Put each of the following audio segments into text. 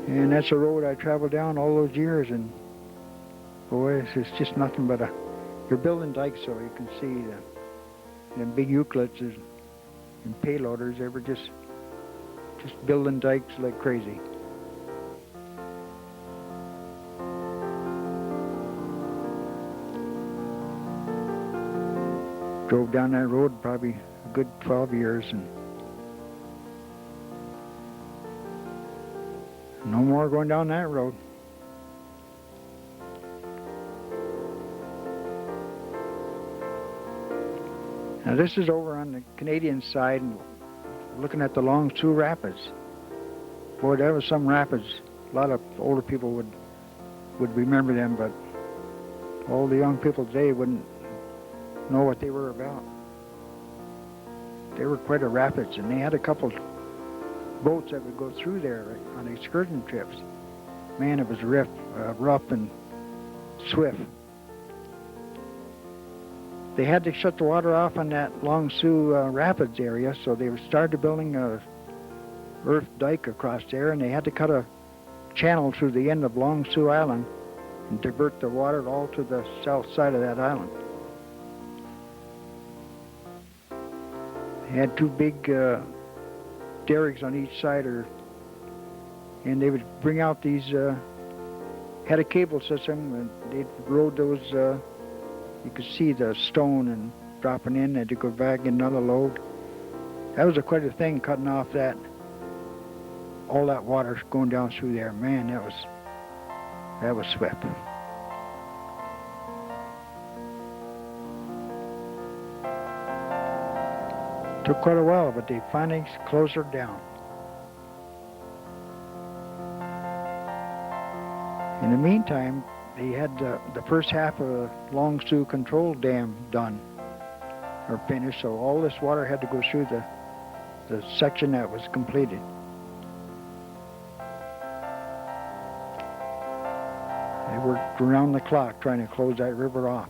And that's a road I traveled down all those years, and boy, it's just nothing but you're building dikes so you can see them big Euclids and payloaders. They were just building dikes like crazy. Drove down that road probably a good 12 years, and no more going down that road. Now this is over on the Canadian side, and looking at the Long Sault Rapids. Boy, there was some rapids. A lot of older people would remember them, but all the young people today wouldn't know what they were about. They were quite a rapids, and they had a couple boats that would go through there on excursion trips. Man, it was rough and swift. They had to shut the water off on that Long Sault Rapids area, so they started building a earth dike across there, and they had to cut a channel through the end of Long Sault Island and divert the water all to the south side of that island. They had two big derricks on each side, and they would bring out these, had a cable system, and they'd rode those, you could see the stone and dropping in, and to go back in another load. That was quite a thing, cutting off all that water going down through there. Man, that was swift. Took quite a while, but they finally closed her down. In the meantime, they had the first half of the Long Sault Control Dam done, or finished, so all this water had to go through the section that was completed. They worked around the clock trying to close that river off.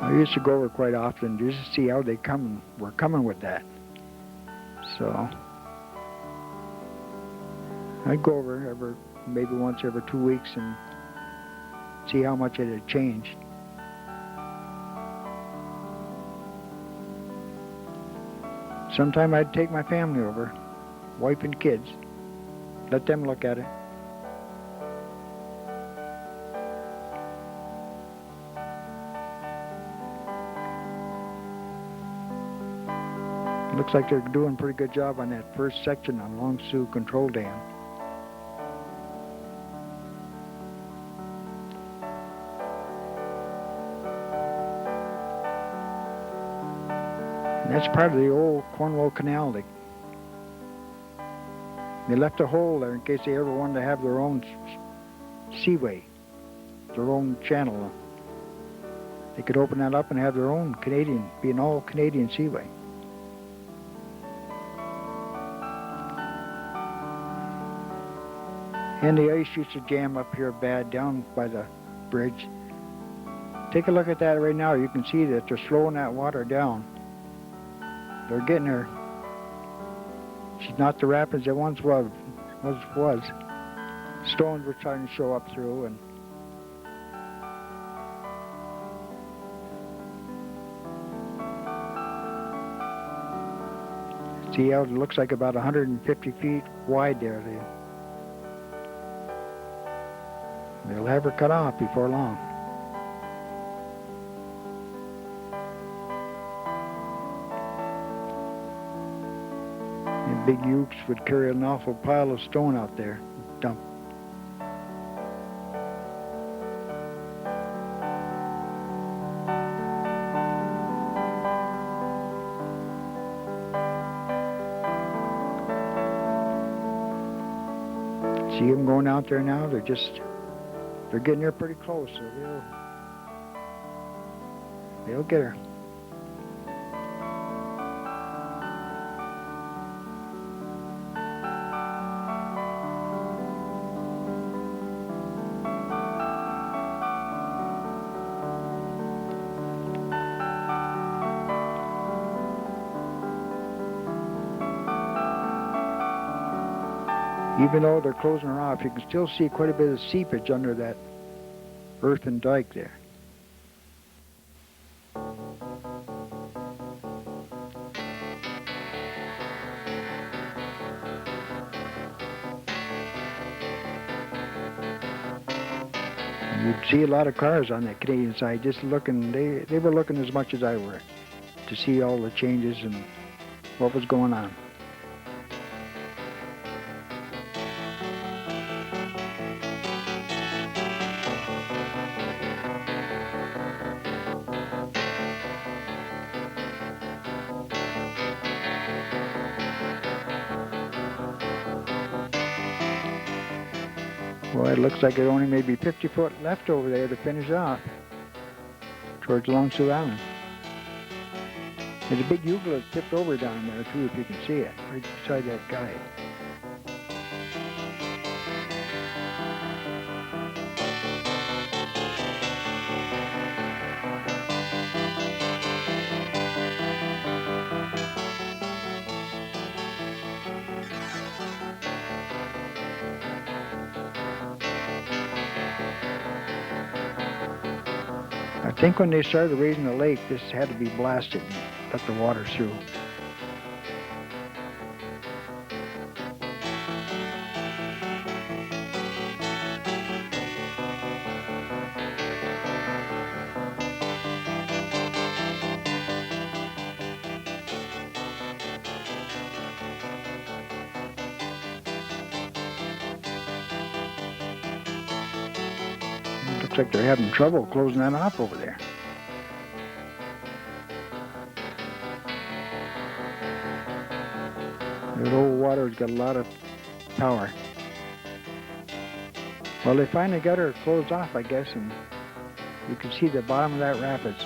I used to go over quite often just to see how they were coming with that. So I'd go over maybe once every 2 weeks and see how much it had changed. Sometime I'd take my family over, wife and kids, let them look at it. Looks like they're doing a pretty good job on that first section on Long Sault Control Dam. And that's part of the old Cornwall Canal. They left a hole there in case they ever wanted to have their own Seaway, their own channel. They could open that up and have their own be an all-Canadian Seaway. And the ice used to jam up here bad down by the bridge. Take a look at that right now. You can see that they're slowing that water down. They're getting her. She's not the rapids it once was. Stones were starting to show up through, and see how it looks like about 150 feet wide there. They'll have her cut off before long. And big ukes would carry an awful pile of stone out there, dump. See them going out there now? They're just They're getting here pretty close, so they'll get her. Even though they're closing her off, you can still see quite a bit of seepage under that earthen dike there. You'd see a lot of cars on that Canadian side just looking. They were looking as much as I were to see all the changes and what was going on. Well, it looks like it only maybe 50 foot left over there to finish off towards Long Sault Island. There's a big eucalypt tipped over down there too, if you can see it, right beside that guy. I think when they started raising the lake, this had to be blasted and let the water through. Looks like they're having trouble closing that off over there. That old water's got a lot of power. Well, they finally got her closed off, I guess, and you can see the bottom of that rapids.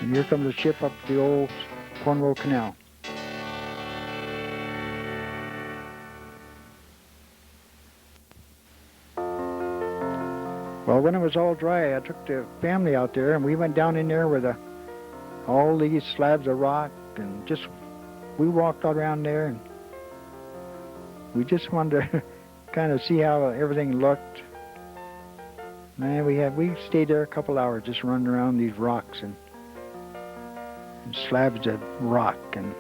And here comes the ship up the old Cornwall Canal. Well, when it was all dry, I took the family out there, and we went down in there with all these slabs of rock, and we walked around there, and we just wanted to kind of see how everything looked. Man, we stayed there a couple hours just running around these rocks and slabs of rock and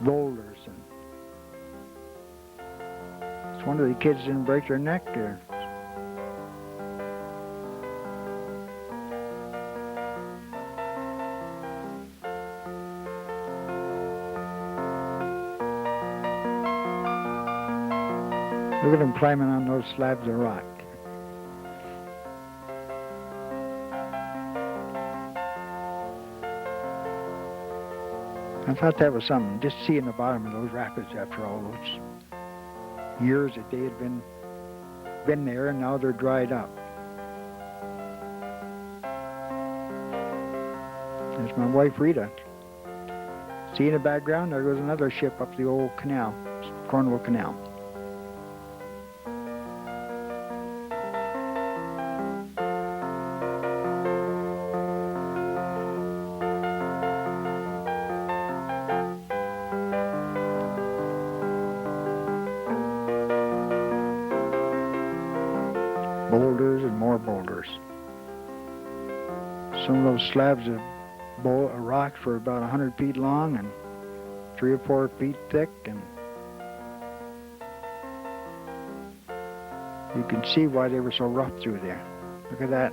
boulders. And it's one of the kids didn't break their neck there. Look at them climbing on those slabs of rock. I thought that was something, just seeing the bottom of those rapids after all those years that they had been there, and now they're dried up. There's my wife Rita. See in the background, there goes another ship up the old canal, Cornwall Canal. Boulders and more boulders. Some of those slabs of rocks were about 100 feet long and 3 or 4 feet thick, and you can see why they were so rough through there. Look at that.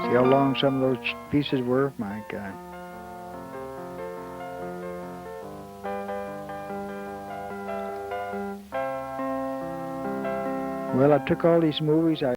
See how long some of those pieces were? My God. Well, I took all these movies.